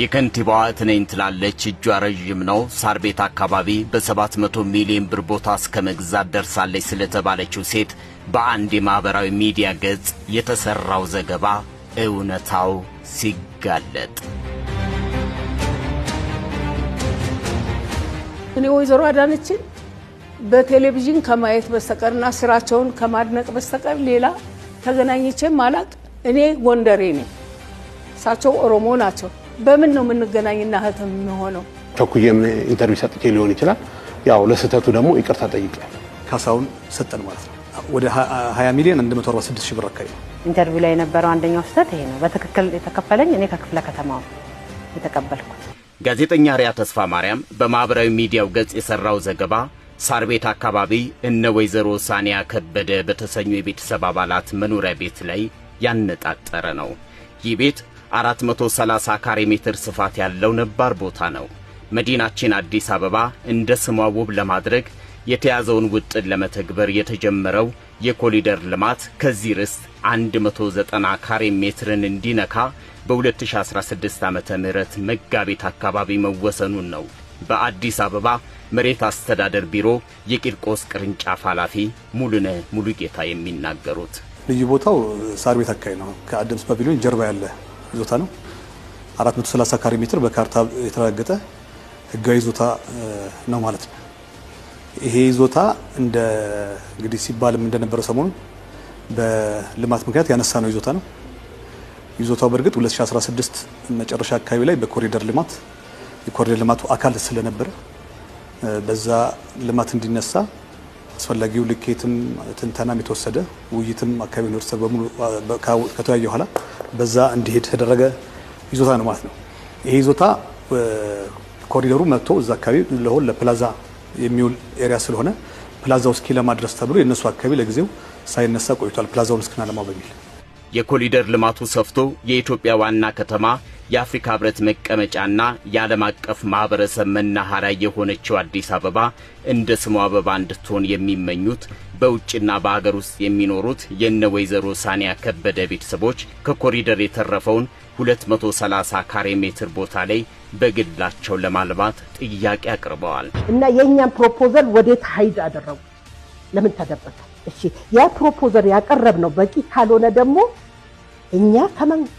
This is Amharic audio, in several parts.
የከንቲባዋ ትነኝ ትላለች እጇ ረጅም ነው ሳር ቤት አካባቢ በ700 ሚሊዮን ብር ቦታ እስከ መግዛት ደርሳለች ስለተባለችው ሴት በአንድ የማህበራዊ ሚዲያ ገጽ የተሰራው ዘገባ እውነታው ሲጋለጥ እኔ ወይዘሮ አዳነችን በቴሌቪዥን ከማየት በስተቀርና ስራቸውን ከማድነቅ በስተቀር ሌላ ተገናኝቼ ማላቅ እኔ ጎንደሬ ነኝ ሳቸው ኦሮሞ ናቸው በምን ነው የምንገናኝና ህተም ሆነው ተኩየም ኢንተርቪው ሰጥቼ ሊሆን ይችላል ያው ለስተቱ ደግሞ ይቅርታ ጠይቀናል ካሳውን ሰጠን ማለት ነው ወደ 20 ሚሊዮን 146 ሺህ ብር አካባቢ ኢንተርቪው ላይ የነበረው አንደኛው ስህተት ይሄ ነው በትክክል የተከፈለኝ እኔ ከክፍለ ከተማው የተቀበልኩት ጋዜጠኛ ሪያ ተስፋ ማርያም በማህበራዊ ሚዲያው ገጽ የሰራው ዘገባ ሳር ቤት አካባቢ እነ ወይዘሮ ሳኒያ ከበደ በተሰኙ የቤተሰብ አባላት መኖሪያ ቤት ላይ ያነጣጠረ ነው ይህ ቤት 430 ካሬ ሜትር ስፋት ያለው ነባር ቦታ ነው መዲናችን አዲስ አበባ እንደ ስሟ ውብ ለማድረግ የተያዘውን ውጥን ለመተግበር የተጀመረው የኮሪደር ልማት ከዚህ ርስት 190 ካሬ ሜትርን እንዲነካ በ2016 ዓመተ ምህረት መጋቢት አካባቢ መወሰኑን ነው በአዲስ አበባ መሬት አስተዳደር ቢሮ የቂርቆስ ቅርንጫፍ ኃላፊ ሙሉነህ ሙሉጌታ የሚናገሩት ልዩ ቦታው ሳር ቤት አካባቢ ነው ከአደምስ ፓቪሊዮን ጀርባ ያለ ይዞታ ነው 430 ካሬ ሜትር በካርታ የተረጋገጠ ህጋዊ ይዞታ ነው ማለት ነው ይሄ ይዞታ እንደ እንግዲህ ሲባልም እንደነበረው ሰሞኑን በልማት ምክንያት ያነሳ ነው ይዞታ ነው ይዞታው በርግጥ 2016 መጨረሻ አካባቢ ላይ በኮሪደር ልማት የኮሪደር ልማቱ አካል ስለነበረ በዛ ልማት እንዲነሳ አስፈላጊው ልኬትም ትንተናም የተወሰደ ውይይትም አካባቢ ነው ተሰበሙ ከተያየ ኋላ በዛ እንዲሄድ ተደረገ ይዞታ ነው ማለት ነው ይሄ ይዞታ ኮሪደሩ መጥቶ እዛ አካባቢ ለፕላዛ የሚውል ኤሪያ ስለሆነ ፕላዛው እስኪ ለማድረስ ተብሎ የነሱ አካባቢ ለጊዜው ሳይነሳ ቆይቷል ፕላዛውን እስከናለማው በሚል የኮሪደር ልማቱ ሰፍቶ የኢትዮጵያ ዋና ከተማ የአፍሪካ ህብረት መቀመጫና የዓለም አቀፍ ማህበረሰብ መናኸሪያ የሆነችው አዲስ አበባ እንደ ስሟ አበባ እንድትሆን የሚመኙት በውጭና በአገር ውስጥ የሚኖሩት የነ ወይዘሮ ሳኒያ ከበደ ቤተሰቦች ከኮሪደር የተረፈውን 230 ካሬ ሜትር ቦታ ላይ በግላቸው ለማልማት ጥያቄ አቅርበዋል እና የኛን ፕሮፖዛል ወዴት ሀይድ አደረጉ ለምን ተደበቀ እሺ ያ ፕሮፖዛል ያቀረብነው በቂ ካልሆነ ደግሞ እኛ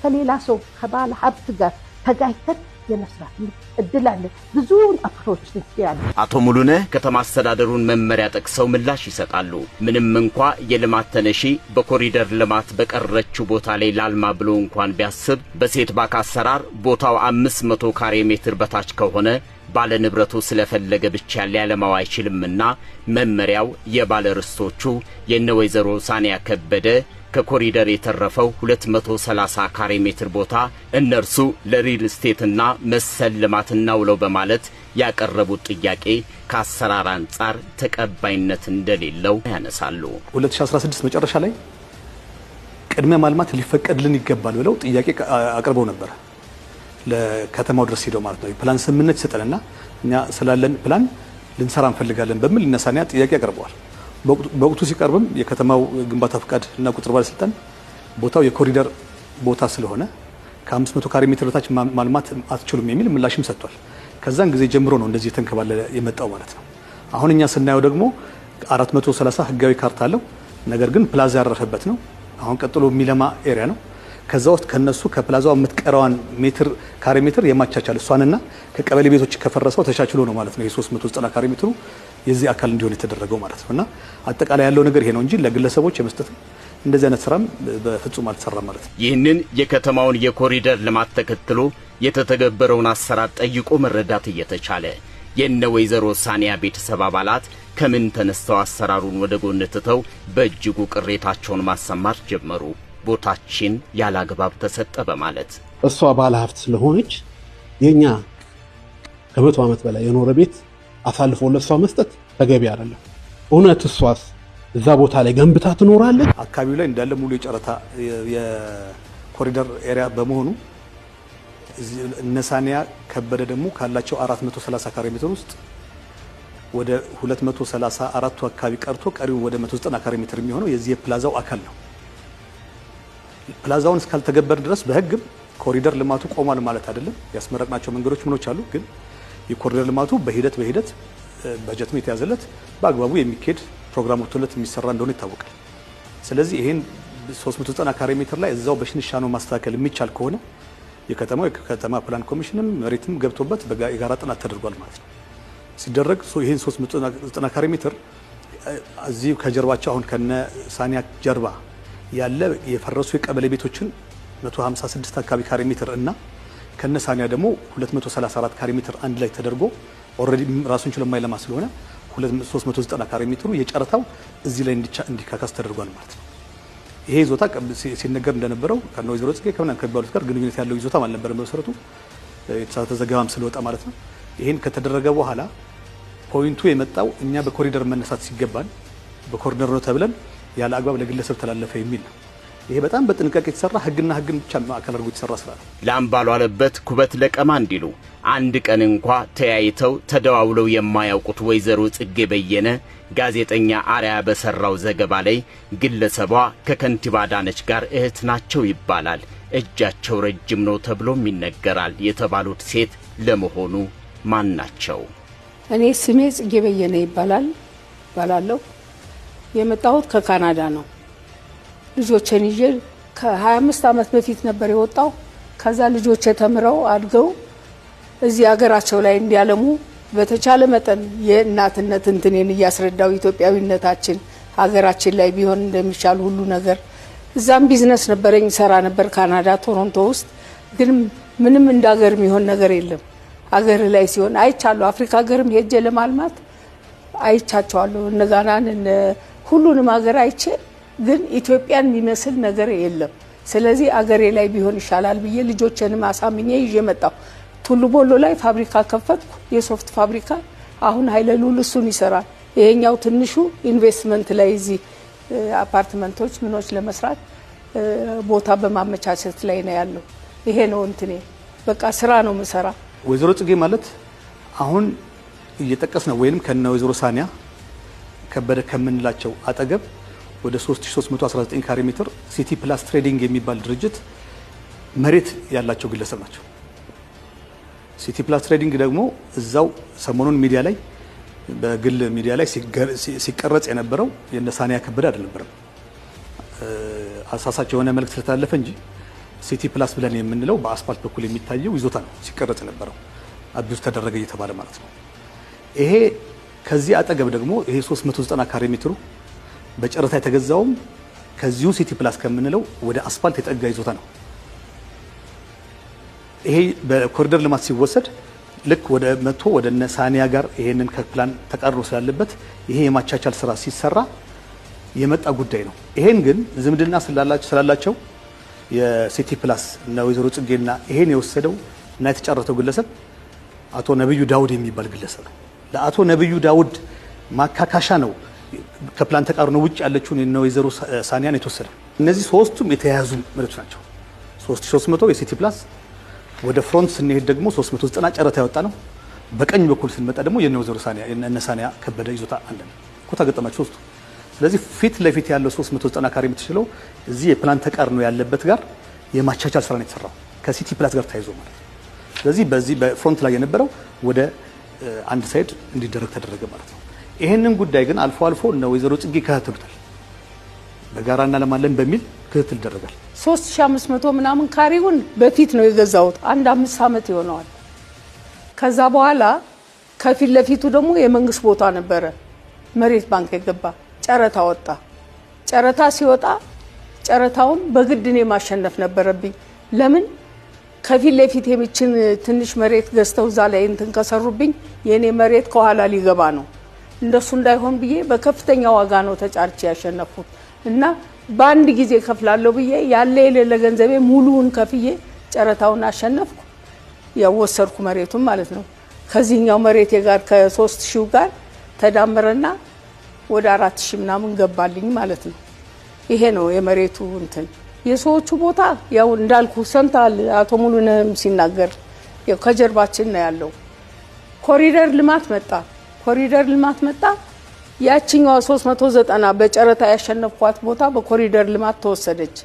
ከሌላ ሰው ከባለ ሀብት ጋር ተጋጭተን የመስራት እድል አለ ብዙ አፕሮች ያለ አቶ ሙሉነህ ከተማ አስተዳደሩን መመሪያ ጠቅሰው ምላሽ ይሰጣሉ ምንም እንኳን የልማት ተነሺ በኮሪደር ልማት በቀረችው ቦታ ላይ ላልማ ብሎ እንኳን ቢያስብ በሴት ባክ አሰራር ቦታው 500 ካሬ ሜትር በታች ከሆነ ባለ ንብረቱ ስለፈለገ ብቻ ሊያለማው አይችልምና መመሪያው የባለ ርስቶቹ የነ ወይዘሮ ሳኒያ ከበደ ከኮሪደር የተረፈው 230 ካሬ ሜትር ቦታ እነርሱ ለሪል ስቴትና መሰል ልማትና ውለው በማለት ያቀረቡት ጥያቄ ከአሰራር አንጻር ተቀባይነት እንደሌለው ያነሳሉ 2016 መጨረሻ ላይ ቅድመ ማልማት ሊፈቀድልን ይገባል ብለው ጥያቄ አቅርበው ነበር ለከተማው ድረስ ሄደው ማለት ነው ፕላን ስምምነት ሰጠንና እኛ ስላለን ፕላን ልንሰራ እንፈልጋለን በሚል እነሳኒያ ጥያቄ አቅርበዋል በወቅቱ ሲቀርብም የከተማው ግንባታ ፍቃድ እና ቁጥር ባለስልጣን ቦታው የኮሪደር ቦታ ስለሆነ ከ500 ካሬ ሜትር በታች ማልማት አትችሉም የሚል ምላሽም ሰጥቷል ከዛን ጊዜ ጀምሮ ነው እንደዚህ ተንከባለለ የመጣው ማለት ነው አሁን እኛ ስናየው ደግሞ 430 ህጋዊ ካርታ አለው ነገር ግን ፕላዛ ያረፈበት ነው አሁን ቀጥሎ የሚለማ ኤሪያ ነው ከዛ ውስጥ ከነሱ ከፕላዛው የምትቀረዋን ሜትር ካሬ ሜትር የማቻቻል እሷንና ከቀበሌ ቤቶች ከፈረሰው ተቻችሎ ነው ማለት ነው የ390 ካሬ ሜትሩ የዚህ አካል እንዲሆን የተደረገው ማለት ነውና አጠቃላይ ያለው ነገር ይሄ ነው እንጂ ለግለሰቦች የመስጠት እንደዚህ አይነት ስራም በፍጹም አልተሰራም ማለት ነው ይህንን የከተማውን የኮሪደር ልማት ተከትሎ የተተገበረውን አሰራር ጠይቆ መረዳት እየተቻለ የነ ወይዘሮ ሳኒያ ቤተሰብ አባላት ከምን ተነስተው አሰራሩን ወደ ጎን ትተው በእጅጉ ቅሬታቸውን ማሰማት ጀመሩ ቦታችን ያላግባብ ተሰጠ በማለት እሷ ባለ ሀብት ስለሆነች የኛ ከ100 ዓመት በላይ የኖረ ቤት አሳልፎ ለሷ መስጠት ተገቢ አይደለም እውነት እሷስ እዛ ቦታ ላይ ገንብታ ትኖራለች አካባቢው ላይ እንዳለ ሙሉ የጨረታ የኮሪደር ኤሪያ በመሆኑ እነሳኒያ ከበደ ደግሞ ካላቸው 430 ካሬ ሜትር ውስጥ ወደ 234 አካባቢ ቀርቶ ቀሪው ወደ 190 ካሬ ሜትር የሚሆነው የዚህ የፕላዛው አካል ነው ፕላዛውን እስካልተገበር ድረስ በህግ ኮሪደር ልማቱ ቆሟል ማለት አይደለም። ያስመረቅናቸው መንገዶች ምኖች አሉ። ግን የኮሪደር ልማቱ በሂደት በጀት የተያዘለት በአግባቡ የሚካሄድ ፕሮግራም ወጥቶለት የሚሰራ እንደሆነ ይታወቃል። ስለዚህ ይሄን 390 ካሬ ሜትር ላይ እዛው በሽንሻኖ ማስተካከል የሚቻል ከሆነ የከተማ ፕላን ኮሚሽንም መሬትም ገብቶበት የጋራ ጥናት ተደርጓል ማለት ነው። ሲደረግ ይሄን 390 ካሬ ሜትር እዚህ ከጀርባቸው አሁን ከነ ሳኒያ ጀርባ ያለ የፈረሱ የቀበሌ ቤቶችን 156 አካባቢ ካሬ ሜትር እና ከነ ሳኒያ ደግሞ 234 ካሬ ሜትር አንድ ላይ ተደርጎ ኦልሬዲ ራሱን ችሎ የማይለማ ስለሆነ 390 ካሬ ሜትሩ የጨረታው እዚህ ላይ እንዲካካስ ተደርጓል ማለት ነው። ይሄ ይዞታ ሲነገር እንደነበረው ከነ ወይዘሮ ጽጌ ከምናምን ከሚባሉት ጋር ግንኙነት ያለው ይዞታ አልነበረም በመሰረቱ የተሳተ ዘገባም ስለወጣ ማለት ነው። ይሄን ከተደረገ በኋላ ፖይንቱ የመጣው እኛ በኮሪደር መነሳት ሲገባን በኮሪደር ነው ተብለን ያለ አግባብ ለግለሰብ ተላለፈ የሚል ነው። ይሄ በጣም በጥንቃቄ የተሰራ ህግና ህግን ብቻ ማዕከል አድርጎ የተሰራ ስራ ነው። ላምባሉ አለበት ኩበት ለቀማ እንዲሉ አንድ ቀን እንኳ ተያይተው ተደዋውለው የማያውቁት ወይዘሮ ጽጌ በየነ ጋዜጠኛ አርያ በሰራው ዘገባ ላይ ግለሰቧ ከከንቲባ አዳነች ጋር እህት ናቸው ይባላል፣ እጃቸው ረጅም ነው ተብሎም ይነገራል የተባሉት ሴት ለመሆኑ ማን ናቸው? እኔ ስሜ ጽጌ በየነ ይባላለሁ። የመጣሁት ከካናዳ ነው። ልጆችን ይዤ ከ25 ዓመት በፊት ነበር የወጣው። ከዛ ልጆች ተምረው አድገው እዚህ ሀገራቸው ላይ እንዲያለሙ በተቻለ መጠን የእናትነት እንትኔን እያስረዳው ኢትዮጵያዊነታችን ሀገራችን ላይ ቢሆን እንደሚቻል ሁሉ ነገር እዛም ቢዝነስ ነበረኝ ሰራ ነበር ካናዳ ቶሮንቶ ውስጥ። ግን ምንም እንዳገር የሚሆን ነገር የለም። ሀገር ላይ ሲሆን አይቻለሁ። አፍሪካ ሀገርም ሄጄ ለማልማት አይቻቸዋለሁ። እነጋናን ሁሉንም ሀገር አይቼ ግን ኢትዮጵያን የሚመስል ነገር የለም። ስለዚህ አገሬ ላይ ቢሆን ይሻላል ብዬ ልጆችንም አሳምኜ ይዤ መጣሁ። ቱሉ ቦሎ ላይ ፋብሪካ ከፈትኩ፣ የሶፍት ፋብሪካ። አሁን ኃይለሉል እሱን ይሰራል። ይሄኛው ትንሹ ኢንቨስትመንት ላይ እዚህ አፓርትመንቶች ምኖች ለመስራት ቦታ በማመቻቸት ላይ ነው ያለው። ይሄ ነው እንትኔ። በቃ ስራ ነው መሰራ። ወይዘሮ ጽጌ ማለት አሁን እየጠቀስ ነው ወይንም ከነ ወይዘሮ ሳኒያ ከበደ ከምንላቸው አጠገብ ወደ 3319 ካሬ ሜትር ሲቲ ፕላስ ትሬዲንግ የሚባል ድርጅት መሬት ያላቸው ግለሰብ ናቸው። ሲቲ ፕላስ ትሬዲንግ ደግሞ እዛው ሰሞኑን ሚዲያ ላይ በግል ሚዲያ ላይ ሲቀረጽ የነበረው የነ ሳኒያ ከበደ አይደለም። አሳሳች የሆነ መልእክት ስለተላለፈ እንጂ ሲቲ ፕላስ ብለን የምንለው በአስፋልት በኩል የሚታየው ይዞታ ነው ሲቀረጽ የነበረው። አቢዩዝ ተደረገ እየተባለ ማለት ነው። ይሄ ከዚህ አጠገብ ደግሞ ይሄ 390 ካሬ ሜትሩ በጨረታ የተገዛውም ከዚሁ ሲቲ ፕላስ ከምንለው ወደ አስፋልት የጠጋ ይዞታ ነው። ይሄ በኮሪደር ልማት ሲወሰድ ልክ ወደ ሳኒያ ጋር ይሄንን ከፕላን ተቃርኖ ስላለበት ይሄ የማቻቻል ስራ ሲሰራ የመጣ ጉዳይ ነው። ይሄን ግን ዝምድና ስላላቸው የሲቲ ፕላስ እና ወይዘሮ ጽጌና ይሄን የወሰደው እና የተጫረተው ግለሰብ አቶ ነብዩ ዳውድ የሚባል ግለሰብ ነው። ለአቶ ነብዩ ዳውድ ማካካሻ ነው ከፕላን ተቃርኖ ውጭ ያለችውን የነ ወይዘሮ ሳኒያን የተወሰደ። እነዚህ ሶስቱም የተያያዙ መሬቶች ናቸው። 3300 የሲቲ ፕላስ፣ ወደ ፍሮንት ስንሄድ ደግሞ 390 ጨረታ ያወጣ ነው። በቀኝ በኩል ስንመጣ ደግሞ የነ ወይዘሮ ሳኒያ የነ ሳኒያ ከበደ ይዞታ አለን። ኮታ ገጠማቸው ሶስቱ። ስለዚህ ፊት ለፊት ያለው 390 ካሬ የምትችለው እዚህ የፕላን ተቃርኖ ያለበት ጋር የማቻቻል ስራ ነው የተሰራው ከሲቲ ፕላስ ጋር ተያይዞ ማለት ነው። ስለዚህ በዚህ በፍሮንት ላይ የነበረው ወደ አንድ ሳይድ እንዲደረግ ተደረገ ማለት ነው። ይሄንን ጉዳይ ግን አልፎ አልፎ እነ ወይዘሮ ጽጌ ይከታተሉታል። በጋራ እናለማለን በሚል ክትትል ይደረጋል። 3500 ምናምን ካሬውን በፊት ነው የገዛሁት። 5 ዓመት ይሆነዋል። ከዛ በኋላ ከፊት ለፊቱ ደግሞ የመንግስት ቦታ ነበረ። መሬት ባንክ የገባ ጨረታ ወጣ። ጨረታ ሲወጣ ጨረታውን በግድ እኔ ማሸነፍ ነበረብኝ። ለምን ከፊት ለፊት የሚችን ትንሽ መሬት ገዝተው እዛ ላይ እንትን ከሰሩብኝ የኔ መሬት ከኋላ ሊገባ ነው። እንደሱ እንዳይሆን ብዬ በከፍተኛ ዋጋ ነው ተጫርቼ ያሸነፍኩት እና በአንድ ጊዜ ከፍላለሁ ብዬ ያለ የሌለ ገንዘቤ ሙሉውን ከፍዬ ጨረታውን አሸነፍኩ። ያወሰርኩ መሬቱን ማለት ነው። ከዚህኛው መሬቴ ጋር ከ3000 ጋር ተዳመረና ወደ 4000 ምናምን ገባልኝ ማለት ነው። ይሄ ነው የመሬቱ እንትን። የሰዎቹ ቦታ ያው እንዳልኩ ሰንታል አቶ ሙሉነህም ሲናገር ያው ከጀርባችን ነው ያለው። ኮሪደር ልማት መጣ። ያቺኛው 390 በጨረታ ያሸነፍኳት ቦታ በኮሪደር ልማት ተወሰደች።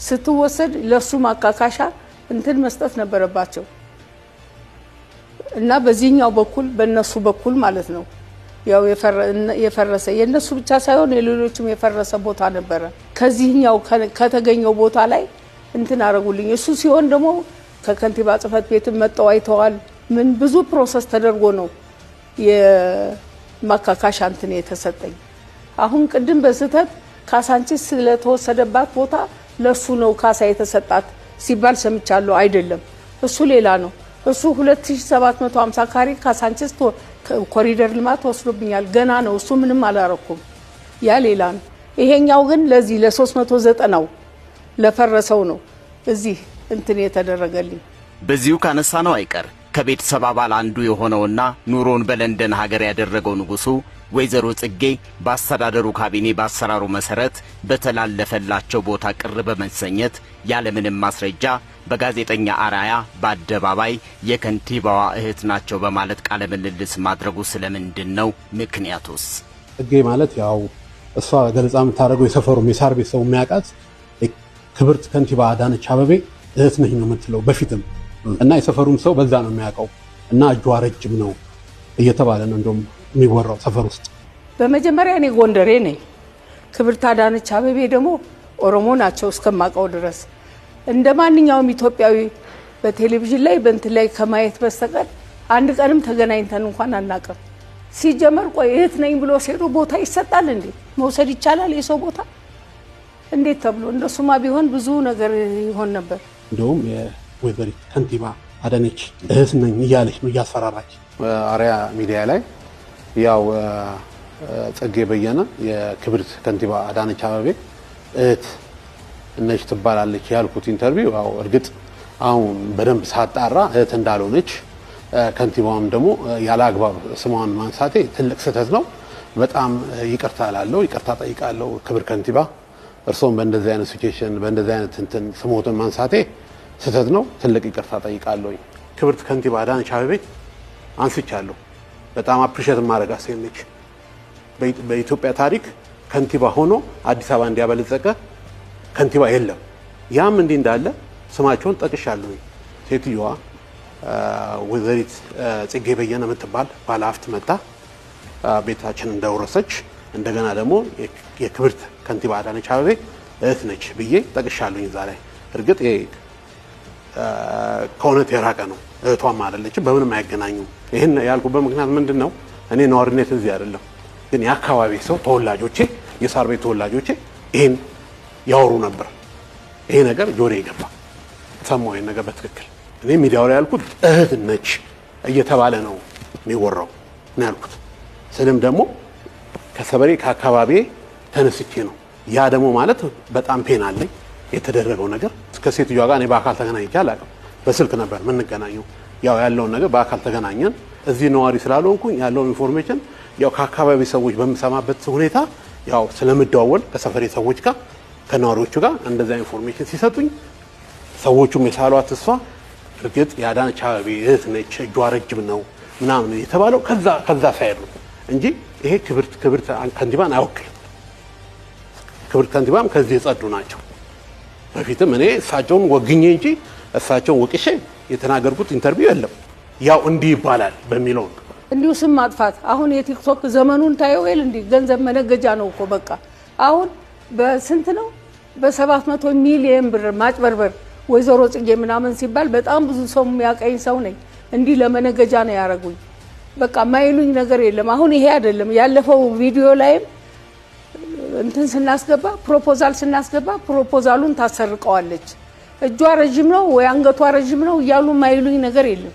ስትወሰድ ለሱ ማካካሻ እንትን መስጠት ነበረባቸው እና በዚህኛው በኩል በእነሱ በኩል ማለት ነው ያው የፈረሰ የነሱ ብቻ ሳይሆን የሌሎችም የፈረሰ ቦታ ነበረ። ከዚህኛው ከተገኘው ቦታ ላይ እንትን አረጉልኝ። እሱ ሲሆን ደግሞ ከከንቲባ ጽሕፈት ቤት መጣው አይተዋል። ምን ብዙ ፕሮሰስ ተደርጎ ነው የማካካሻ እንትን የተሰጠኝ። አሁን ቅድም በስህተት ካሳንቺስ ስለተወሰደባት ቦታ ለሱ ነው ካሳ የተሰጣት ሲባል ሰምቻለሁ። አይደለም፣ እሱ ሌላ ነው። እሱ 2750 ካሬ ካሳንቺስ ኮሪደር ልማት ወስዶብኛል። ገና ነው እሱ፣ ምንም አላረኩም። ያ ሌላ ነው። ይሄኛው ግን ለዚህ ለ390ው ለፈረሰው ነው እዚህ እንትን የተደረገልኝ። በዚሁ ካነሳ ነው አይቀር ከቤተሰብ አባል አንዱ የሆነውና ኑሮን በለንደን ሀገር ያደረገው ንጉሱ ወይዘሮ ጽጌ በአስተዳደሩ ካቢኔ በአሰራሩ መሰረት በተላለፈላቸው ቦታ ቅር በመሰኘት ያለምንም ማስረጃ በጋዜጠኛ አራያ በአደባባይ የከንቲባዋ እህት ናቸው በማለት ቃለ ምልልስ ማድረጉ ስለምንድን ነው? ምክንያቱስ? ጽጌ ማለት ያው እሷ ገለጻ የምታደርገው የሰፈሩ የሳር ቤት ሰው የሚያውቃት ክብርት ከንቲባ አዳነች አቤቤ እህት ነኝ ነው የምትለው በፊትም እና የሰፈሩም ሰው በዛ ነው የሚያውቀው እና እጇ ረጅም ነው እየተባለ ነው እንደውም የሚወራው ሰፈር ውስጥ። በመጀመሪያ እኔ ጎንደሬ ነኝ። ክብርት አዳነች አቤቤ ደግሞ ኦሮሞ ናቸው እስከማውቀው ድረስ። እንደ ማንኛውም ኢትዮጵያዊ በቴሌቪዥን ላይ በእንትን ላይ ከማየት በስተቀር አንድ ቀንም ተገናኝተን እንኳን አናውቅም። ሲጀመር ቆይ እህት ነኝ ብሎ ሲሄዱ ቦታ ይሰጣል እንዴ? መውሰድ ይቻላል የሰው ቦታ እንዴት ተብሎ? እንደሱማ ቢሆን ብዙ ነገር ይሆን ነበር። እንደውም የወይዘሪት ከንቲባ አዳነች እህት ነኝ እያለች ነው እያስፈራራች። አርያ ሚዲያ ላይ ያው ጽጌ በየነ የክብርት ከንቲባ አዳነች አቤቤ እህት ነች ትባላለች ያልኩት ኢንተርቪው ያው እርግጥ አሁን በደንብ ሳጣራ እህት እንዳልሆነች ከንቲባውም ደግሞ ያለ አግባብ ስሟን ማንሳቴ ትልቅ ስህተት ነው። በጣም ይቅርታ እላለሁ፣ ይቅርታ ጠይቃለሁ። ክብር ከንቲባ እርሶም በእንደዚህ አይነት ሲቹዌሽን በእንደዚህ አይነት እንትን ስሞትን ማንሳቴ ስህተት ነው። ትልቅ ይቅርታ ጠይቃለሁ። ክብርት ከንቲባ አዳነች አቤቤ አንስቻለሁ። በጣም አፕሪሼት ማድረግ አሰኘች። በኢትዮጵያ ታሪክ ከንቲባ ሆኖ አዲስ አበባ እንዲያበለጸቀ ከንቲባ የለም። ያም እንዲህ እንዳለ ስማቸውን ጠቅሻለሁ። ሴትዮዋ ወይዘሪት ጽጌ በየነ የምትባል ባለሀብት መጣ ቤታችን እንደወረሰች እንደገና ደግሞ የክብርት ከንቲባ አዳነች አቤቤ እህት ነች ብዬ ጠቅሻለሁ። እዛ ላይ እርግጥ ከእውነት የራቀ ነው። እህቷም አይደለችም፣ በምንም አይገናኙም። ይህን ያልኩበት ምክንያት ምንድን ነው? እኔ ነዋሪነት እዚህ አይደለም፣ ግን የአካባቢ ሰው ተወላጆቼ፣ የሳር ቤት ተወላጆቼ ይህን ያወሩ ነበር። ይሄ ነገር ጆሬ ይገባ ሰማሁ። ይሄን ነገር በትክክል እኔ ሚዲያው ላይ ያልኩት እህት ነች እየተባለ ነው የሚወራው ነው ያልኩት። ስለም ደግሞ ከሰበሬ ከአካባቢ ተነስቼ ነው። ያ ደግሞ ማለት በጣም ፔን አለኝ የተደረገው ነገር። እስከ ሴትዮዋ ጋር እኔ በአካል ተገናኝቼ አላውቅም። በስልክ ነበር የምንገናኘው። ያው ያለውን ነገር በአካል ተገናኘን። እዚህ ነዋሪ ስላልሆንኩኝ ያለውን ኢንፎርሜሽን ያው ከአካባቢ ሰዎች በምሰማበት ሁኔታ ያው ስለምደዋወል ከሰፈሬ ሰዎች ጋር ከነዋሪዎቹ ጋር እንደዛ ኢንፎርሜሽን ሲሰጡኝ ሰዎቹም የሳሏት እሷ እርግጥ የአዳነች አቤቤ እህት ነች እጇ ረጅም ነው ምናምን የተባለው ከዛ ሳይድ ነው እንጂ ይሄ ክብርት ከንቲባን አይወክልም። ክብርት ከንቲባም ከዚህ የጸዱ ናቸው። በፊትም እኔ እሳቸውን ወግኜ እንጂ እሳቸውን ወቅሼ የተናገርኩት ኢንተርቪው የለም። ያው እንዲህ ይባላል በሚለው እንዲሁ ስም ማጥፋት። አሁን የቲክቶክ ዘመኑን ታየውል እንዲህ ገንዘብ መነገጃ ነው እኮ በቃ። አሁን በስንት ነው? በ700 ሚሊዮን ብር ማጭበርበር ወይዘሮ ጽጌ ምናምን ሲባል በጣም ብዙ ሰው የሚያቀኝ ሰው ነኝ። እንዲህ ለመነገጃ ነው ያረጉኝ። በቃ ማይሉኝ ነገር የለም። አሁን ይሄ አይደለም ያለፈው ቪዲዮ ላይም እንትን ስናስገባ ፕሮፖዛል ስናስገባ ፕሮፖዛሉን ታሰርቀዋለች። እጇ ረጅም ነው ወይ አንገቷ ረጅም ነው እያሉ ማይሉኝ ነገር የለም።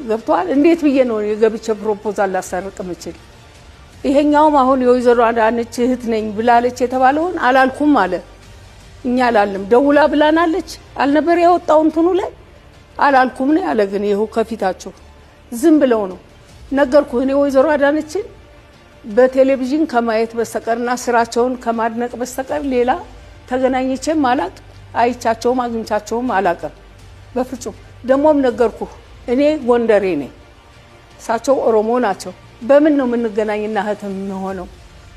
ገብቷል። እንዴት ብዬ ነው የገብቼ ፕሮፖዛል ላሰርቅ ምችል? ይሄኛውም አሁን የወይዘሮ አዳነች እህት ነኝ ብላለች የተባለውን አላልኩም አለ። እኛ አላልም። ደውላ ብላናለች አልነበር ያወጣው እንትኑ ላይ አላልኩም ነው ያለ። ግን ይሄው ከፊታችሁ ዝም ብለው ነው ነገርኩ። እኔ ወይዘሮ አዳነችን በቴሌቪዥን ከማየት በስተቀርና ስራቸውን ከማድነቅ በስተቀር ሌላ ተገናኝቼም አላቅ፣ አይቻቸውም አግኝቻቸውም አላቀም በፍጹም። ደሞም ነገርኩ እኔ ጎንደሬ ነኝ፣ እሳቸው ኦሮሞ ናቸው። በምን ነው የምንገናኝና እህት የምንሆነው?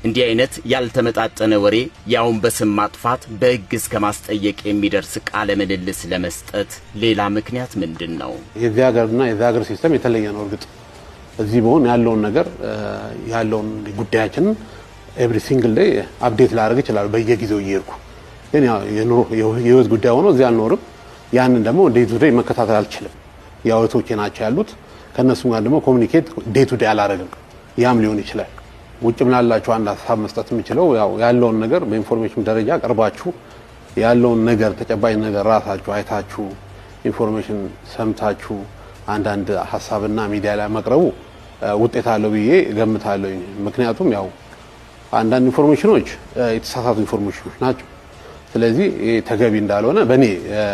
እንዲህ አይነት ያልተመጣጠነ ወሬ ያውን በስም ማጥፋት በሕግ እስከ ማስጠየቅ የሚደርስ ቃለ ምልልስ ለመስጠት ሌላ ምክንያት ምንድነው? የዚህ ሀገርና የዚህ ሀገር ሲስተም የተለየ ነው። እርግጥ እዚህ በሆነ ያለውን ነገር ያለውን ጉዳያችንን ኤቭሪ ሲንግል ዴይ አፕዴት ላደርግ ይችላል በየጊዜው እየሄድኩ። ግን ያው የኑሮ የህይወት ጉዳይ ሆኖ እዚህ አልኖርም። ያንን ደግሞ ዴይ ቱ ዴይ መከታተል አልችልም። ያው እህቶቼ ናቸው ያሉት። ከነሱ ጋር ደግሞ ኮሙኒኬት ዴይ ቱ ዴይ አላደርግም። ያም ሊሆን ይችላል። ውጭ ምናላችሁ አንድ ሀሳብ መስጠት የምችለው ያው ያለውን ነገር በኢንፎርሜሽን ደረጃ ቀርባችሁ ያለውን ነገር ተጨባጭ ነገር ራሳችሁ አይታችሁ ኢንፎርሜሽን ሰምታችሁ አንዳንድ ሀሳብና ሚዲያ ላይ መቅረቡ ውጤት አለው ብዬ ገምታለሁ። ምክንያቱም ያው አንዳንድ ኢንፎርሜሽኖች የተሳሳቱ ኢንፎርሜሽኖች ናቸው። ስለዚህ ተገቢ እንዳልሆነ በእኔ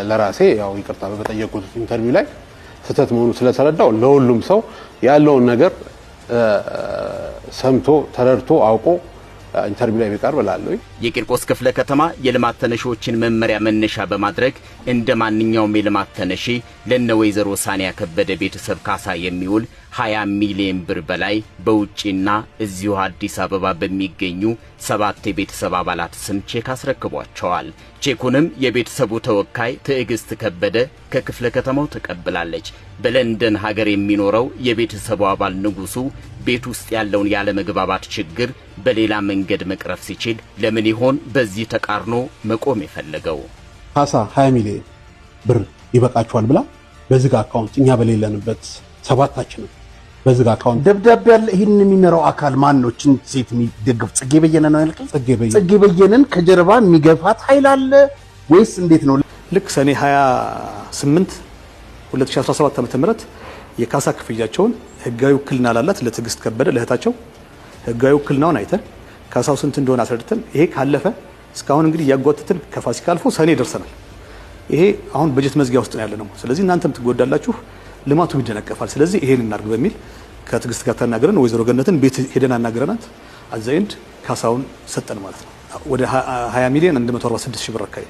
ለራሴ ያው ይቅርታ በጠየቁት ኢንተርቪው ላይ ስህተት መሆኑ ስለተረዳው ለሁሉም ሰው ያለውን ነገር ሰምቶ ተረድቶ አውቆ ኢንተርቪው ላይ ቢቀርብ እላለሁ። የቂርቆስ ክፍለ ከተማ የልማት ተነሺዎችን መመሪያ መነሻ በማድረግ እንደ ማንኛውም የልማት ተነሺ ለነ ወይዘሮ ሳኒያ ከበደ ቤተሰብ ካሳ የሚውል 20 ሚሊዮን ብር በላይ በውጪና እዚሁ አዲስ አበባ በሚገኙ 7 የቤተሰብ አባላት ስም ቼክ አስረክቧቸዋል። ቼኩንም የቤተሰቡ ተወካይ ትዕግስት ከበደ ከክፍለ ከተማው ተቀብላለች። በለንደን ሀገር የሚኖረው የቤተሰቡ አባል ንጉሱ ቤት ውስጥ ያለውን ያለመግባባት ችግር በሌላ መንገድ መቅረፍ ሲችል ለምን ይሆን በዚህ ተቃርኖ መቆም የፈለገው? ካሳ 20 ሚሊዮን ብር ይበቃቸዋል ብላ በዝግ አካውንት እኛ በሌለንበት ሰባታችንም በዝግ አካውንት ደብዳቤ ያለ ይሄን የሚመራው አካል ማን ነው? ሴት የሚደግፍ ጽጌ በየነ ነው ያልከኝ? ጽጌ በየነን ከጀርባ የሚገፋት ኃይል አለ ወይስ እንዴት ነው? ልክ ሰኔ 28 2017 ዓ.ም የካሳ ክፍያቸውን ህጋዊ ውክልና ላላት ለትዕግስት ከበደ ለእህታቸው ህጋዊ ውክልናውን አይተን ካሳው ስንት እንደሆነ አስረድተን ይሄ ካለፈ እስካሁን እንግዲህ ያጓተትን ከፋሲካ አልፎ ሰኔ ደርሰናል። ይሄ አሁን በጀት መዝጊያ ውስጥ ነው ያለነው። ስለዚህ እናንተም ትጎዳላችሁ፣ ልማቱ ይደነቀፋል። ስለዚህ ይሄን እናርግ በሚል ከትዕግስት ጋር ተናግረን ወይዘሮ ገነትን ቤት ሄደን አናግረናት አዛይንድ ካሳውን ሰጠን ማለት ነው። ወደ 20 ሚሊዮን 146 ሺህ ብር አካባቢ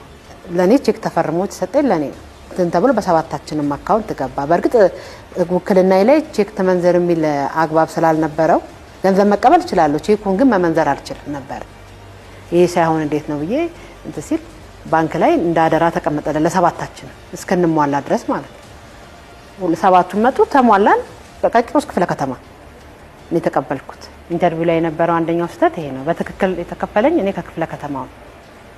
ለኔ ቼክ ተፈርሞ ተሰጠኝ። ለኔ እንትን ተብሎ በሰባታችንም አካውንት ገባ። በእርግጥ ውክልና ላይ ቼክ ተመንዘር የሚል አግባብ ስላልነበረው ገንዘብ መቀበል እችላለሁ፣ ቼኩን ግን መመንዘር አልችልም ነበር። ይሄ ሳይሆን እንዴት ነው ብዬ እንትን ሲል ባንክ ላይ እንዳደራ ተቀመጠለ ለሰባታችን እስከንሟላ ድረስ ማለት ነው። ሰባቱን መጡ ተሟላን። በቃ ቂርቆስ ክፍለ ከተማ እኔ ተቀበልኩት። ኢንተርቪው ላይ የነበረው አንደኛው ስህተት ይሄ ነው። በትክክል የተከፈለኝ እኔ ከክፍለ ከተማው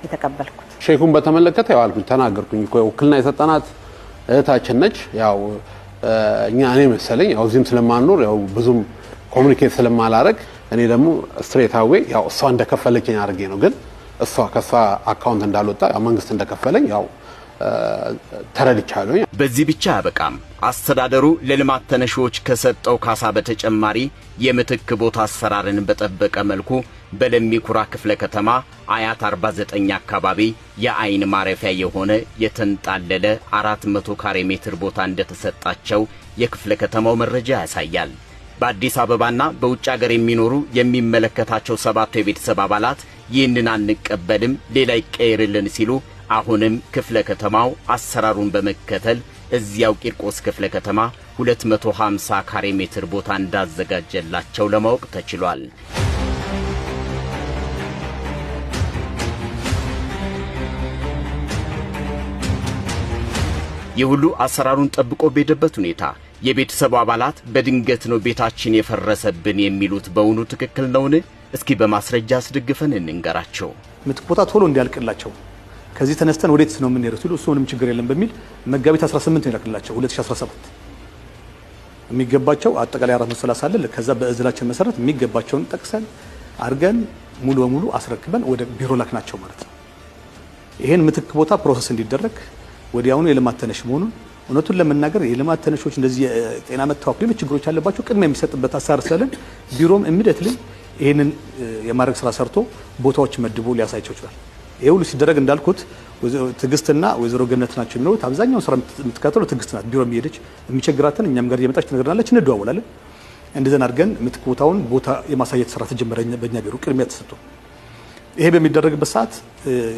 የተቀበልኩት። ሼኩን በተመለከተ ያው አልኩኝ ተናገርኩኝ እኮ ውክልና የሰጠናት እህታችን ነች። ያው እኛ እኔ መሰለኝ ያው እዚህም ስለማንኖር ያው ብዙም ኮሙኒኬት ስለማላረግ እኔ ደግሞ ስትሬት አዌ ያው እሷ እንደከፈለችኝ አድርጌ ነው። ግን እሷ ከሷ አካውንት እንዳልወጣ ያው መንግስት እንደከፈለኝ ያው ተረድቻለሁ። በዚህ ብቻ አበቃም። አስተዳደሩ ለልማት ተነሺዎች ከሰጠው ካሳ በተጨማሪ የምትክ ቦታ አሰራርን በጠበቀ መልኩ በለሚኩራ ክፍለ ከተማ አያት 49 አካባቢ የአይን ማረፊያ የሆነ የተንጣለለ 400 ካሬ ሜትር ቦታ እንደተሰጣቸው የክፍለ ከተማው መረጃ ያሳያል። በአዲስ አበባና በውጭ ሀገር የሚኖሩ የሚመለከታቸው 7 የቤተሰብ አባላት ይህንን አንቀበልም፣ ሌላ ይቀየርልን ሲሉ አሁንም ክፍለ ከተማው አሰራሩን በመከተል እዚያው ቂርቆስ ክፍለ ከተማ 250 ካሬ ሜትር ቦታ እንዳዘጋጀላቸው ለማወቅ ተችሏል። የሁሉ አሰራሩን ጠብቆ በሄደበት ሁኔታ የቤተሰቡ አባላት በድንገት ነው ቤታችን የፈረሰብን የሚሉት በእውኑ ትክክል ነውን? እስኪ በማስረጃ አስደግፈን እንንገራቸው። ምትክ ቦታ ቶሎ እንዲያልቅላቸው ከዚህ ተነስተን ወዴት ነው የምንሄደው ሲሉ እሱ ምንም ችግር የለም በሚል መጋቢት 18 ነው ይላክላቸው 2017 የሚገባቸው አጠቃላይ 430 አለ። ከዛ በእዝላችን መሰረት የሚገባቸውን ጠቅሰን አርገን ሙሉ በሙሉ አስረክበን ወደ ቢሮ ላክናቸው ማለት ነው። ይሄን ምትክ ቦታ ፕሮሰስ እንዲደረግ ወዲያውኑ የልማት ተነሽ መሆኑን እውነቱን ለመናገር የልማት ተነሾች እንደዚህ ጤና መታወክ ሌሎች ችግሮች አለባቸው ቅድሚያ የሚሰጥበት አሰራር ስላለን ቢሮም ኢሚዲየትሊ ይሄንን የማድረግ ስራ ሰርቶ ቦታዎች መድቦ ሊያሳይቸው ይችላል። ይሄ ሁሉ ሲደረግ እንዳልኩት ትዕግስትና ወይዘሮ ገነት ናቸው የሚኖሩት። አብዛኛው ስራ የምትከታተለው ትዕግስት ናት። ቢሮ የሚሄደች የሚቸግራትን እኛም ጋር እየመጣች ትነግረናለች፣ እንደዋወላለን። እንደዘን አድርገን ምትክ ቦታውን ቦታ የማሳየት ስራ ተጀመረ በእኛ ቢሮ ቅድሚያ ተሰጥቶ። ይሄ በሚደረግበት ሰዓት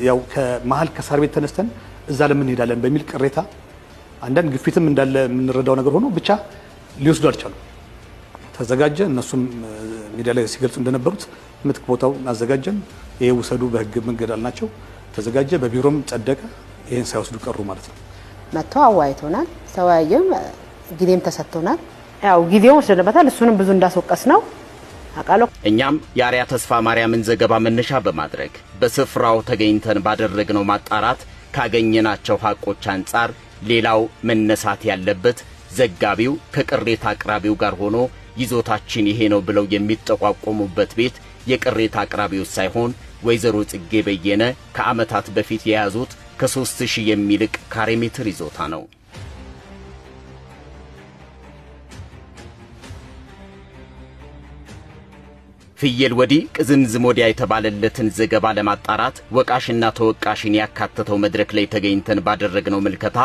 ያው ከመሀል ከሳር ቤት ተነስተን እዛ ለምን እንሄዳለን በሚል ቅሬታ አንዳንድ ግፊትም እንዳለ የምንረዳው ነገር ሆኖ ብቻ ሊወስዱ አልቻሉ። ተዘጋጀ። እነሱም ሚዲያ ላይ ሲገልጹ እንደነበሩት ምትክ ቦታው አዘጋጀን፣ ይሄ ውሰዱ በህግ መንገድ አልናቸው። ተዘጋጀ፣ በቢሮም ጸደቀ። ይሄን ሳይወስዱ ቀሩ ማለት ነው። መጥተው አዋይቶናል፣ ተወያየም፣ ጊዜም ተሰጥቶናል። ያው ጊዜው ወስደንበታል። እሱንም ብዙ እንዳስወቀስ ነው አቃለው። እኛም የአርያ ተስፋ ማርያምን ዘገባ መነሻ በማድረግ በስፍራው ተገኝተን ባደረግነው ማጣራት ካገኘናቸው ሀቆች አንጻር ሌላው መነሳት ያለበት ዘጋቢው ከቅሬታ አቅራቢው ጋር ሆኖ ይዞታችን ይሄ ነው ብለው የሚጠቋቆሙበት ቤት የቅሬታ አቅራቢው ሳይሆን ወይዘሮ ጽጌ በየነ ከዓመታት በፊት የያዙት ከ3000 የሚልቅ ካሬ ሜትር ይዞታ ነው። ፍየል ወዲህ ቅዝምዝም ወዲያ የተባለለትን ዘገባ ለማጣራት ወቃሽና ተወቃሽን ያካተተው መድረክ ላይ ተገኝተን ባደረግነው ምልከታ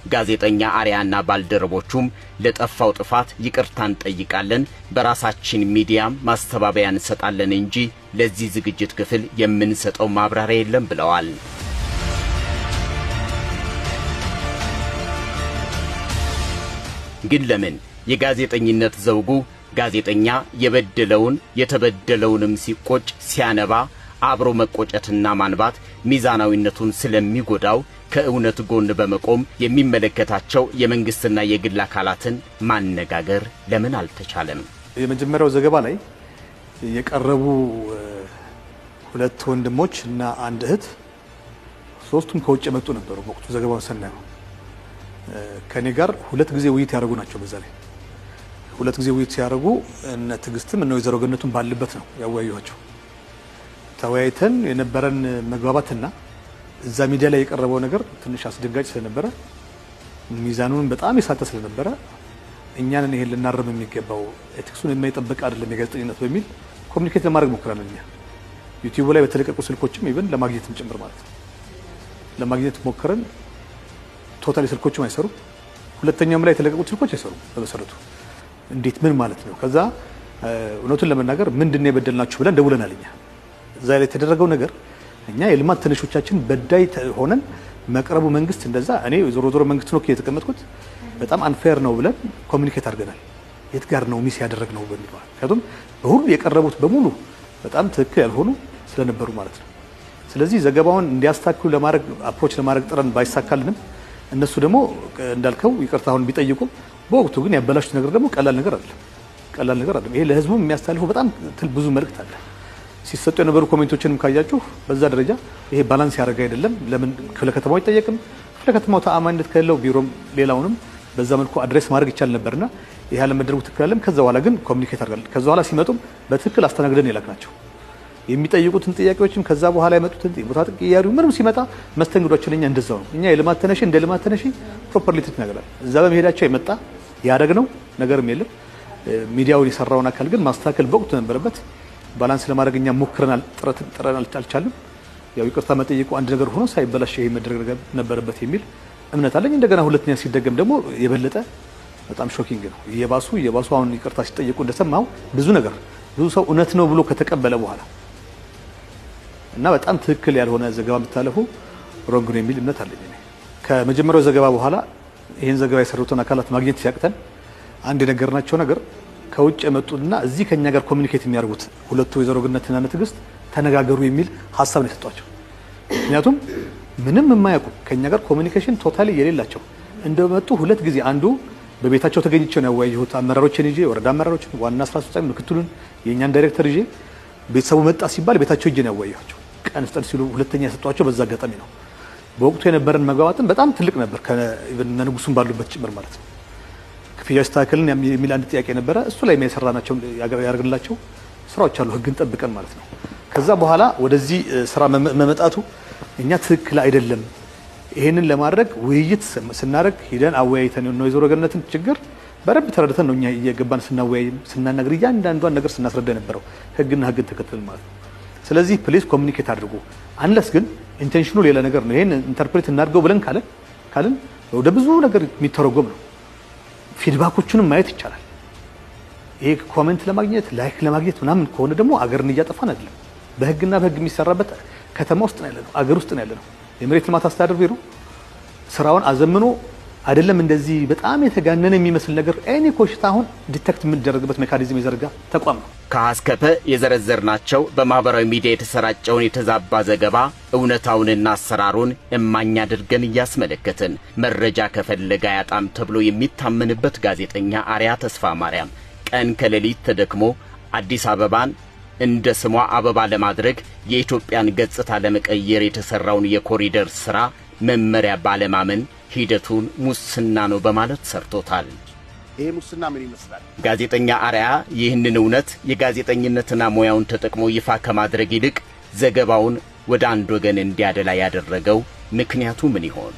ጋዜጠኛ አርያና ባልደረቦቹም ለጠፋው ጥፋት ይቅርታ እንጠይቃለን፣ በራሳችን ሚዲያም ማስተባበያ እንሰጣለን እንጂ ለዚህ ዝግጅት ክፍል የምንሰጠው ማብራሪያ የለም ብለዋል። ግን ለምን የጋዜጠኝነት ዘውጉ ጋዜጠኛ የበደለውን የተበደለውንም ሲቆጭ ሲያነባ አብሮ መቆጨትና ማንባት ሚዛናዊነቱን ስለሚጎዳው ከእውነት ጎን በመቆም የሚመለከታቸው የመንግስትና የግል አካላትን ማነጋገር ለምን አልተቻለም? የመጀመሪያው ዘገባ ላይ የቀረቡ ሁለት ወንድሞች እና አንድ እህት ሶስቱም ከውጭ መጡ ነበሩ። ወቅቱ ዘገባውን ሰናየው ከኔ ጋር ሁለት ጊዜ ውይይት ያደርጉ ናቸው። በዛ ላይ ሁለት ጊዜ ውይይት ሲያደርጉ እነ ትግስትም እነ ወይዘሮ ገነቱን ባለበት ነው ያወያዩዋቸው። ተወያይተን የነበረን መግባባትና እዛ ሚዲያ ላይ የቀረበው ነገር ትንሽ አስደንጋጭ ስለነበረ ሚዛኑን በጣም የሳተ ስለነበረ እኛን ይሄን ልናረም የሚገባው ኤቲክሱን የማይጠብቅ አይደለም የጋዜጠኝነት በሚል ኮሙኒኬት ለማድረግ ሞክረናል። እኛ ዩቲዩብ ላይ በተለቀቁ ስልኮችም ኢቭን ለማግኘትም ጭምር ማለት ነው ለማግኘት ሞክረን ቶታሊ ስልኮችም አይሰሩ፣ ሁለተኛውም ላይ የተለቀቁት ስልኮች አይሰሩ። በመሰረቱ እንዴት ምን ማለት ነው? ከዛ እውነቱን ለመናገር ምንድነው የበደልናችሁ ብለን ደውለናል። እኛ እዛ ላይ የተደረገው ነገር እኛ የልማት ተነሾቻችን በዳይ ሆነን መቅረቡ መንግስት እንደዛ እኔ ዞሮ መንግስት ነው የተቀመጥኩት በጣም አንፌር ነው ብለን ኮሙኒኬት አድርገናል። የት ጋር ነው ሚስ ያደረግነው በሚል ማለት ምክንያቱም በሁሉ የቀረቡት በሙሉ በጣም ትክክል ያልሆኑ ስለነበሩ ማለት ነው። ስለዚህ ዘገባውን እንዲያስተካክሉ ለማድረግ አፕሮች ለማድረግ ጥረን ባይሳካልንም እነሱ ደግሞ እንዳልከው ይቅርታውን ቢጠይቁ በወቅቱ ግን ያበላሹት ነገር ደግሞ ቀላል ነገር አይደለም። ይሄ ለህዝቡ የሚያስተላልፈው በጣም ብዙ መልእክት አለ። ሲሰጡ የነበሩ ኮሜንቶችንም ካያችሁ በዛ ደረጃ ይሄ ባላንስ ያደርግ አይደለም። ለምን ክፍለ ከተማው አይጠየቅም? ክፍለ ከተማው ተአማኒነት ከሌለው ቢሮም ሌላውንም በዛ መልኩ አድሬስ ማድረግ ይቻል ነበርና ይሄ አለመደረጉ ትክክል አይደለም። ከዛ በኋላ ግን ኮሙኒኬት አድርገናል። ከዛ በኋላ ሲመጡም በትክክል አስተናግደን የላክናቸው የሚጠይቁትን ጥያቄዎችም ከዛ በኋላ የመጡትን ቦታ ጥያቄው ምንም ሲመጣ መስተንግዷቸው ለኛ እንደዛው ነው። እኛ የልማት ተነሺ እንደ ልማት ተነሺ ፕሮፐርሊ ትናገራለን። እዛ በመሄዳቸው የመጣ ያደረግነው ነገርም የለም። ሚዲያውን የሰራውን አካል ግን ማስተካከል በወቅቱ ነበረበት። ባላንስ ለማድረግ እኛ ሞክረናል፣ ጥረናል፣ አልቻልንም። ያው ይቅርታ መጠየቁ አንድ ነገር ሆኖ ሳይበላሽ ይሄ መደረግ ነበረበት የሚል እምነት አለኝ። እንደገና ሁለተኛ ሲደገም ደግሞ የበለጠ በጣም ሾኪንግ ነው። የባሱ አሁን ይቅርታ ሲጠየቁ እንደሰማው ብዙ ሰው እውነት ነው ብሎ ከተቀበለ በኋላ እና በጣም ትክክል ያልሆነ ዘገባ መታለፉ ሮንግ ነው የሚል እምነት አለኝ። ከመጀመሪያው ዘገባ በኋላ ይሄን ዘገባ የሰሩትን አካላት ማግኘት ሲያቅተን አንድ የነገርናቸው ነገር ከውጭ የመጡና እዚህ ከኛ ጋር ኮሙኒኬት የሚያደርጉት ሁለቱ ወይዘሮ ገነትና ትግስት ተነጋገሩ የሚል ሀሳብ ነው የሰጧቸው። ምክንያቱም ምንም የማያውቁ ከኛ ጋር ኮሙኒኬሽን ቶታሊ የሌላቸው እንደመጡ ሁለት ጊዜ አንዱ በቤታቸው ተገኝቼ ነው ያወያየሁት። አመራሮችን ይዤ ወረዳ አመራሮችን፣ ዋና ስራ አስፈጻሚ ምክትሉን፣ የኛን ዳይሬክተር ይዤ ቤተሰቡ መጣ ሲባል ቤታቸው ይዤ ነው ያወያየኋቸው። ቀን ፍጠን ሲሉ ሁለተኛ የሰጧቸው በዛ አጋጣሚ ነው። በወቅቱ የነበረን መግባባትም በጣም ትልቅ ነበር ከንጉሱም ባሉበት ጭምር ማለት ነው። ክፍያ ይስተካከልን የሚል አንድ ጥያቄ ነበረ። እሱ ላይ የሰራናቸው ያደርግላቸው ስራዎች አሉ ህግን ጠብቀን ማለት ነው። ከዛ በኋላ ወደዚህ ስራ መመጣቱ እኛ ትክክል አይደለም። ይሄንን ለማድረግ ውይይት ስናደርግ ሂደን አወያይተን ነው የዞሮ ገነትን ችግር በረብ ተረድተን ነው እኛ እየገባን ስናወያይ ስናናግር እያንዳንዷን ነገር ስናስረዳ የነበረው ህግን ተከትለን ማለት ነው። ስለዚህ ፕሊዝ ኮሙኒኬት አድርጉ። አንለስ ግን ኢንቴንሽኑ ሌላ ነገር ነው። ይሄን ኢንተርፕሬት እናድርገው ብለን ካልን ወደ ብዙ ነገር የሚተረጎም ነው። ፊድባኮቹንም ማየት ይቻላል። ይሄ ኮሜንት ለማግኘት ላይክ ለማግኘት ምናምን ከሆነ ደግሞ አገርን እያጠፋን አይደለም። በህግና በህግ የሚሰራበት ከተማ ውስጥ ነው ያለነው፣ አገር ውስጥ ነው ያለነው። የመሬት ልማት አስተዳደር ቢሮ ስራውን አዘምኖ አይደለም እንደዚህ በጣም የተጋነነ የሚመስል ነገር ኤኒ ኮሽታ አሁን ዲቴክት የምንደረግበት ሜካኒዝም የዘረጋ ተቋም ነው። ከአስከፈ የዘረዘርናቸው በማህበራዊ ሚዲያ የተሰራጨውን የተዛባ ዘገባ እውነታውንና አሰራሩን እማኝ አድርገን እያስመለከትን መረጃ ከፈለገ አያጣም ተብሎ የሚታመንበት ጋዜጠኛ አርያ ተስፋ ማርያም ቀን ከሌሊት ተደክሞ አዲስ አበባን እንደ ስሟ አበባ ለማድረግ የኢትዮጵያን ገጽታ ለመቀየር የተሰራውን የኮሪደር ስራ መመሪያ ባለማመን ሂደቱን ሙስና ነው በማለት ሰርቶታል። ይሄ ሙስና ምን ይመስላል? ጋዜጠኛ አርያ ይህንን እውነት የጋዜጠኝነትና ሙያውን ተጠቅሞ ይፋ ከማድረግ ይልቅ ዘገባውን ወደ አንድ ወገን እንዲያደላ ያደረገው ምክንያቱ ምን ይሆን?